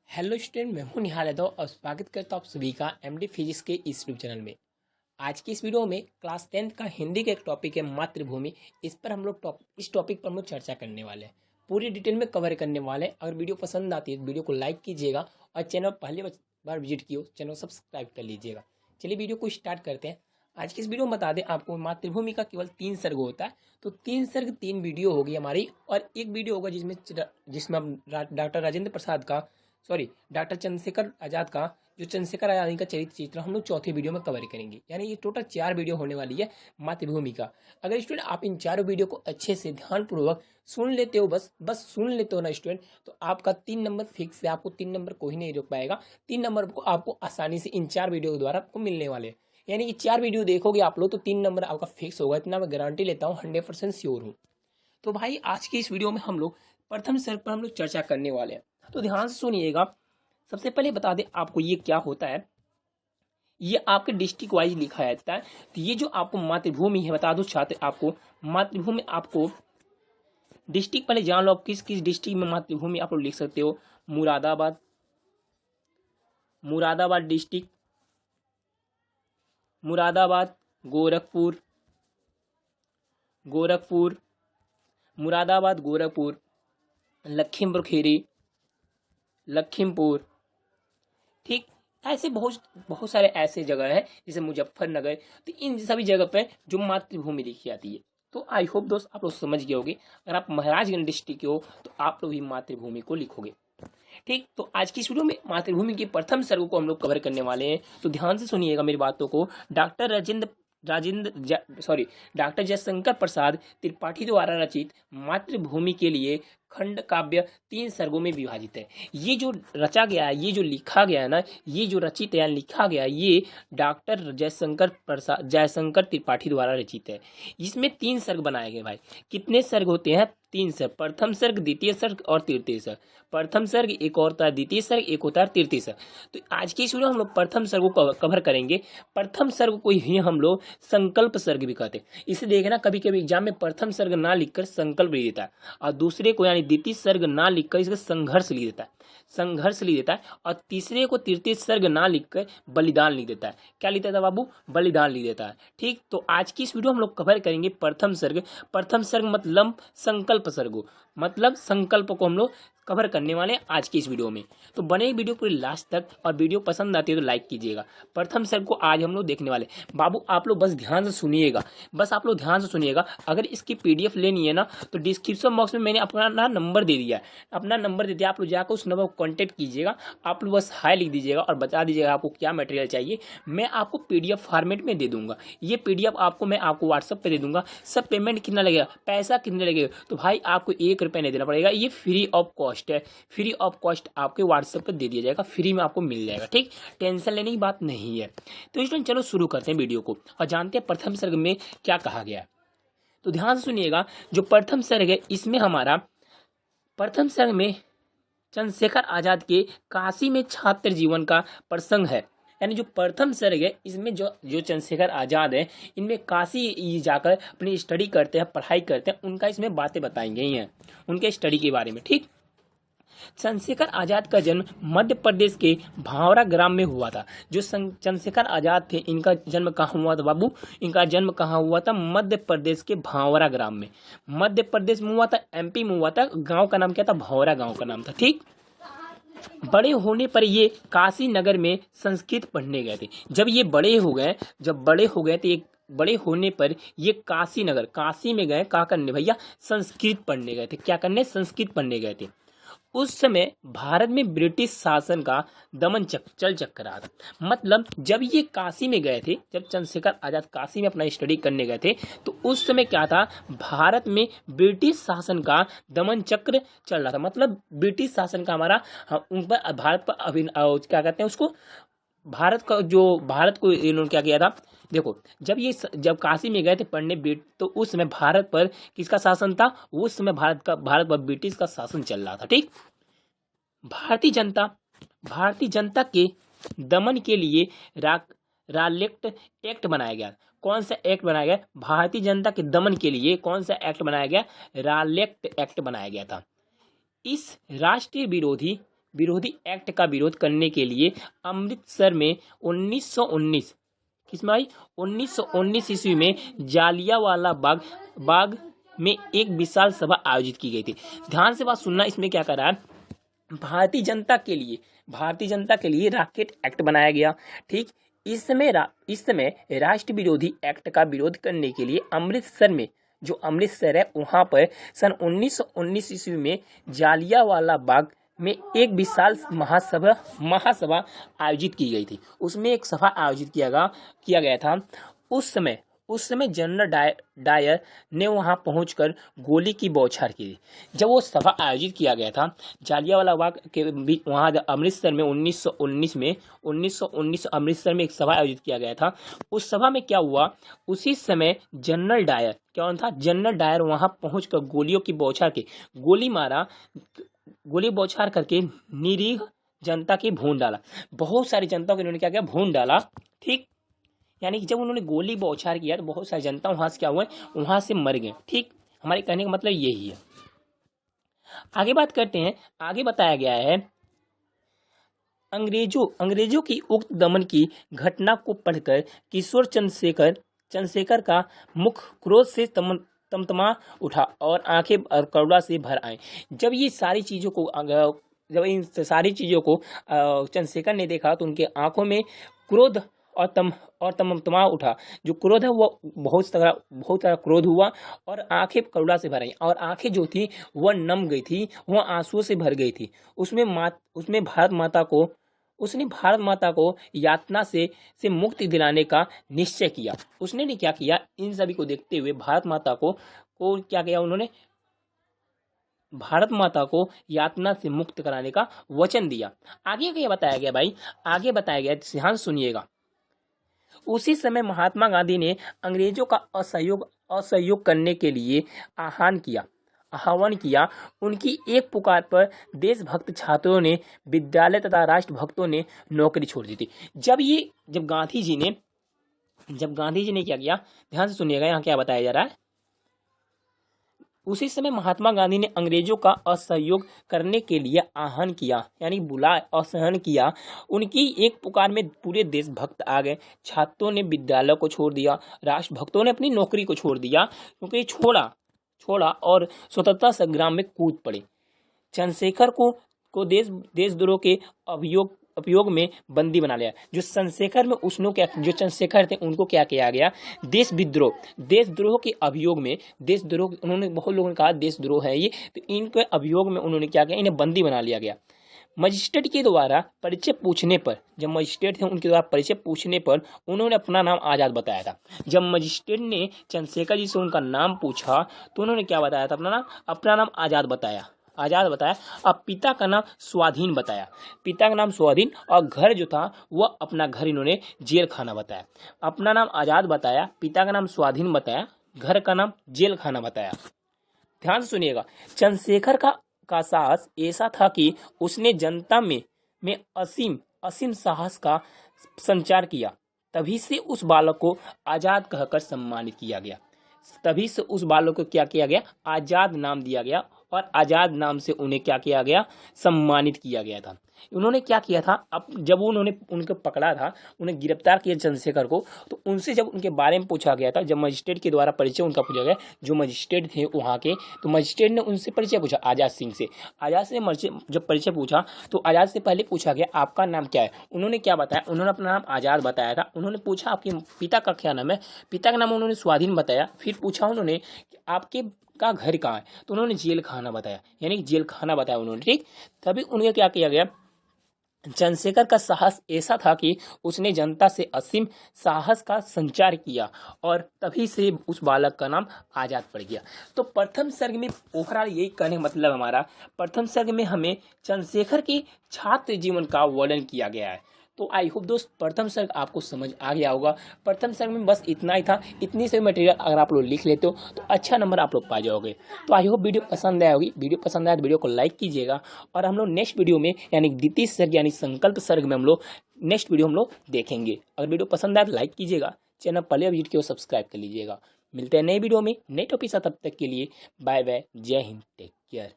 Hello student, मैं हूं निहाल यादव और स्वागत करता हूं आप सभी का एमडी फिजिक्स के इस यूट्यूब चैनल में। आज की इस वीडियो में क्लास 10th का हिंदी का एक टॉपिक है मातृभूमि। इस पर हम लोग इस टॉपिक पर हम लोग चर्चा करने वाले हैं, पूरी डिटेल में कवर करने वाले हैं। अगर वीडियो पसंद आती है तो वीडियो को लाइक कीजिएगा और चैनल पहली बार विजिट किया चैनल को सब्सक्राइब कर लीजिएगा। चलिए वीडियो को स्टार्ट करते हैं। आज की इस वीडियो में बता दें आपको, मातृभूमि का केवल 3 सर्ग होता है। तो 3 सर्ग 3 वीडियो होगी हमारी, और एक वीडियो होगा जिसमें हम डॉक्टर राजेंद्र प्रसाद का डॉक्टर चंद्रशेखर आजाद का, जो चंद्रशेखर आजाद का चरित्र चित्र हम लोग चौथे वीडियो में कवर करेंगे। यानी ये टोटल 4 वीडियो होने वाली है मातृभूमि का। अगर स्टूडेंट आप इन 4 वीडियो को अच्छे से ध्यानपूर्वक सुन लेते हो, बस सुन लेते हो ना स्टूडेंट, तो आपका 3 नंबर फिक्स है। आपको 3 नंबर कोई नहीं रोक पाएगा। 3 नंबर को आपको आसानी से इन 4 वीडियो के द्वारा आपको मिलने वाले हैं। यानी कि 4 वीडियो देखोगे आप लोग तो 3 नंबर आपका फिक्स होगा। इतना मैं गारंटी लेता हूँ, 100% श्योर हूँ। तो भाई आज की इस वीडियो में हम लोग प्रथम सर्ग पर हम लोग चर्चा करने वाले हैं। तो ध्यान से सुनिएगा। सबसे पहले बता दें आपको ये क्या होता है। ये आपके डिस्ट्रिक्ट वाइज लिखा जाता है। तो ये जो आपको मातृभूमि है, बता दो छात्र आपको मातृभूमि, आपको डिस्ट्रिक्ट पहले जान लो। आप किस किस डिस्ट्रिक्ट में मातृभूमि आप लोग लिख सकते हो। मुरादाबाद डिस्ट्रिक्ट, मुरादाबाद, गोरखपुर, मुरादाबाद, गोरखपुर, लखीमपुर, ठीक। ऐसे बहुत सारे ऐसे जगह हैं, जैसे मुजफ्फरनगर। तो इन सभी जगह पे जो मातृभूमि लिखी जाती है। तो आई होप दोस्त आप लोग समझ गए होंगे। अगर आप महाराजगंज डिस्ट्रिक्ट के हो तो आप लोग भी मातृभूमि को लिखोगे, ठीक। तो आज की इस वीडियो में मातृभूमि के प्रथम सर्ग को हम लोग कवर करने वाले हैं। तो ध्यान से सुनिएगा मेरी बातों को। डॉक्टर जयशंकर प्रसाद त्रिपाठी द्वारा रचित मातृभूमि के लिए खंड काव्य 3 सर्गों में विभाजित है। ये जो रचा गया है, ये जो लिखा गया है ना, ये जो रचित है लिखा गया है, ये डॉक्टर जयशंकर त्रिपाठी द्वारा रचित है। इसमें 3 सर्ग बनाए गए। भाई कितने सर्ग होते हैं? 3 सर्ग। प्रथम सर्ग, द्वितीय सर्ग और तृतीय सर्ग। प्रथम सर्ग एक होता है, द्वितीय सर्ग एक होता है, तृतीय सर्ग। तो आज की इस वीडियो में हम लोग प्रथम सर्ग को कवर करेंगे। प्रथम सर्ग को ही हम लोग संकल्प सर्ग भी कहते हैं। इसे देखना, कभी कभी एग्जाम में प्रथम सर्ग ना लिखकर संकल्प लिख देता है, और दूसरे को यानी द्वितीय सर्ग ना लिखकर इसका संघर्ष लिख देता है, और तीसरे को तृतीय सर्ग ना लिखकर बलिदान लिख देता है। क्या लिख देता है बाबू? बलिदान लिख देता है, ठीक। तो आज की इस वीडियो हम लोग कवर करेंगे प्रथम सर्ग। प्रथम सर्ग मतलब संकल्प सर्ग, मतलब संकल्प को हम लोग कवर करने वाले हैं आज की इस वीडियो में। तो बने वीडियो पूरी लास्ट तक, और वीडियो पसंद आती है तो लाइक कीजिएगा। प्रथम सर्ग को आज हम लोग देखने वाले। बाबू आप लोग बस ध्यान से सुनिएगा। अगर इसकी पीडीएफ लेनी है ना, तो डिस्क्रिप्शन बॉक्स में मैंने अपना नंबर दे दिया है। आप लोग जाकर उस नंबर को कॉन्टेक्ट कीजिएगा। आप लोग बस हाई लिख दीजिएगा और बता दीजिएगा आपको क्या मटेरियल चाहिए। मैं आपको पीडीएफ फॉर्मेट में दे दूंगा। ये पीडीएफ मैं आपको व्हाट्सएप पे दे दूंगा। सब पेमेंट कितना लगेगा, पैसा कितना लगेगा? तो भाई आपको 1 रुपया नहीं देना पड़ेगा। ये फ्री ऑफ कॉस्ट है। फ्री ऑफ कॉस्ट आपके व्हाट्सएप पर दे दिया जाएगा, फ्री में आपको मिल जाएगा, ठीक। टेंशन लेने की बात नहीं है। तो इसलिए चलो शुरू करते हैं वीडियो को और जानते हैं प्रथम सर्ग में क्या कहा गया। तो ध्यान से सुनिएगा। जो प्रथम सर्ग है, इसमें हमारा प्रथम सर्ग में चंद्रशेखर आजाद के काशी में छात्र जीवन का प्रसंग है। यानी जो प्रथम सर्ग है, इसमें जो चंद्रशेखर आजाद है, इनमें काशी जाकर अपनी स्टडी करते हैं, पढ़ाई करते हैं, उनका इसमें बातें बताई गई हैं, उनके स्टडी के बारे में, ठीक। चंद्रशेखर आजाद का जन्म मध्य प्रदेश के भावरा ग्राम में हुआ था। जो चंद्रशेखर आजाद थे, इनका जन्म कहाँ हुआ था बाबू? इनका जन्म कहाँ हुआ था? मध्य प्रदेश के भावरा ग्राम में। मध्य प्रदेश में हुआ था, एमपी में हुआ था। गांव का नाम क्या था? भावरा गांव का नाम था, ठीक। बड़े होने पर ये काशी नगर में संस्कृत पढ़ने गए थे। जब बड़े हो गए तो बड़े होने पर ये काशी में गए। क्या करने भैया? संस्कृत पढ़ने गए थे। क्या करने? संस्कृत पढ़ने गए थे। उस समय भारत में ब्रिटिश शासन का दमन चल रहा था। मतलब जब ये काशी में गए थे, जब चंद्रशेखर आजाद काशी में अपना स्टडी करने गए थे, तो उस समय क्या था? भारत में ब्रिटिश शासन का दमन चक्र चल रहा था। मतलब ब्रिटिश शासन का उन पर भारत पर क्या कहते हैं उसको, भारत को इन्होंने क्या किया था? देखो, जब काशी में गए थे पढ़ने, तो उस समय भारत पर किसका शासन था? उस समय भारत पर ब्रिटिश का शासन चल रहा था, ठीक। भारतीय जनता के दमन के लिए रालेक्ट एक्ट बनाया गया। कौन सा एक्ट बनाया गया? भारतीय जनता के दमन के लिए कौन सा एक्ट बनाया गया? रालेक्ट एक्ट बनाया गया था। इस राष्ट्रीय विरोधी विरोधी एक्ट का विरोध करने के लिए अमृतसर में 1919 किसमें आई 1919 ईस्वी में जालियांवाला बाग में एक विशाल सभा आयोजित की गई थी। ध्यान से बात सुनना, इसमें क्या करा है, भारतीय जनता के लिए रॉकेट एक्ट बनाया गया। ठीक, इस समय राष्ट्र विरोधी एक्ट का विरोध करने के लिए अमृतसर में, जो अमृतसर है वहां पर सन 1919 ईस्वी में जालियांवाला बाग में एक विशाल महासभा आयोजित की गई थी। उसमें एक सभा आयोजित किया गया था। उस समय जनरल डायर ने वहां पहुंचकर गोली की बौछार की। जब वो सभा आयोजित किया गया था जालियांवाला बाग के बीच, वहां अमृतसर में 1919 अमृतसर में एक सभा आयोजित किया गया था। उस सभा में क्या हुआ, उसी समय जनरल डायर वहां पहुंचकर गोलियों की बौछार की, गोली बौछार करके निरीह जनता की भून डाला। बहुत सारी जनता को इन्होंने क्या किया, भून डाला। ठीक, यानी कि जब उन्होंने गोली बौछार किया तो बहुत सारी जनता वहां से क्या हुए, वहां से मर गए। ठीक, हमारे कहने का मतलब यही है। आगे बात करते हैं। आगे बताया गया है अंग्रेजों की उक्त दमन की घटना को पढ़कर किशोर चंद्रशेखर का मुख क्रोध से तमतमा उठा और आंखें करुणा से भर आए। जब इन सारी चीजों को चंद्रशेखर ने देखा तो उनके आंखों में क्रोध और तमतमा उठा। जो क्रोध है वो बहुत सारा क्रोध हुआ और आंखें करुणा से भर आई, और आंखें जो थी वह नम गई थी, वह आंसुओं से भर गई थी। उसने भारत माता को यातना से मुक्ति दिलाने का निश्चय किया। उसने ने क्या किया, इन सभी को देखते हुए भारत माता को क्या किया, उन्होंने भारत माता को यातना से मुक्त कराने का वचन दिया। आगे क्या बताया गया भाई, आगे बताया गया, ध्यान सुनिएगा। उसी समय महात्मा गांधी ने अंग्रेजों का असहयोग करने के लिए आह्वान किया। उनकी एक पुकार पर देशभक्त छात्रों ने, विद्यालय तथा राष्ट्रभक्तों ने नौकरी छोड़ दी थी। जब गांधी जी ने क्या किया, ध्यान से सुनिएगा, यहाँ क्या बताया जा रहा है। उसी समय महात्मा गांधी ने अंग्रेजों का असहयोग करने के लिए आह्वान किया, यानी असहन किया। उनकी एक पुकार में पूरे देशभक्त आ गए। छात्रों ने विद्यालय को छोड़ दिया, राष्ट्रभक्तों ने अपनी नौकरी को छोड़ दिया, क्योंकि छोड़ा और स्वतंत्रता संग्राम में कूद पड़े। चंद्रशेखर को देशद्रोह के उपयोग में बंदी बना लिया। जो चंद्रशेखर थे उनको क्या किया गया, देशद्रोह के अभियोग में, उन्होंने, बहुत लोगों ने कहा देशद्रोह है ये, तो इनके अभियोग में उन्होंने क्या किया, इन्हें बंदी बना लिया गया। मजिस्ट्रेट के द्वारा परिचय पूछने पर, जब मजिस्ट्रेट थे उनके द्वारा परिचय पूछने पर उन्होंने अपना नाम आजाद बताया था। जब मजिस्ट्रेट ने चंद्रशेखर जी से उनका नाम पूछा तो उन्होंने क्या बताया था, अपना नाम आजाद बताया। अब पिता का नाम स्वाधीन बताया, और घर जो था वह अपना घर इन्होंने जेल खाना बताया। अपना नाम आजाद बताया, पिता का नाम स्वाधीन बताया, घर का नाम जेल खाना बताया। ध्यान से सुनिएगा। चंद्रशेखर का साहस ऐसा था कि उसने जनता में असीम साहस का संचार किया। तभी से उस बालक को आजाद कहकर सम्मानित किया गया। क्या किया गया, आजाद नाम दिया गया, और आजाद नाम से उन्हें क्या किया गया, सम्मानित किया गया था। उन्होंने क्या किया था, अब जब उन्होंने उनको पकड़ा था, उन्हें गिरफ्तार किया चंद्रशेखर को, तो उनसे जब उनके बारे में पूछा गया था, जब मजिस्ट्रेट के द्वारा परिचय उनका पूछा गया, जो मजिस्ट्रेट थे वहाँ के, तो मजिस्ट्रेट ने उनसे परिचय पूछा आजाद सिंह से। जब परिचय पूछा तो आजाद से पहले पूछा गया आपका नाम क्या है। उन्होंने क्या बताया, उन्होंने अपना नाम आजाद बताया था। उन्होंने पूछा आपके पिता का क्या नाम है, पिता का नाम उन्होंने स्वाधीन बताया। फिर पूछा उन्होंने आपके का घर कहाँ है, तो उन्होंने जेल खाना बताया, यानी जेल खाना बताया उन्होंने। ठीक, तभी उन्हें क्या किया गया, चंद्रशेखर का साहस ऐसा था कि उसने जनता से असीम साहस का संचार किया, और तभी से उस बालक का नाम आजाद पड़ गया। तो प्रथम सर्ग में ओवरऑल यही कहने का मतलब हमारा, प्रथम सर्ग में हमें चंद्रशेखर के छात्र जीवन का वर्णन किया गया है। तो आई होप दोस्त प्रथम सर्ग आपको समझ आ गया होगा। प्रथम सर्ग में बस इतना ही था। इतनी से मटेरियल अगर आप लोग लिख लेते हो तो अच्छा नंबर आप लोग पा जाओगे। तो आई होप वीडियो पसंद आया होगी। वीडियो पसंद आया तो वीडियो को लाइक कीजिएगा, और हम लोग नेक्स्ट वीडियो में यानी द्वितीय सर्ग यानी संकल्प सर्ग में हम लोग नेक्स्ट वीडियो हम लोग देखेंगे। अगर वीडियो पसंद आया तो लाइक कीजिएगा, चैनल पहले अब वीडियो को सब्सक्राइब कर लीजिएगा। मिलते हैं नए वीडियो में नए टॉपिक से, तब तक के लिए बाय बाय, जय हिंद, टेक केयर।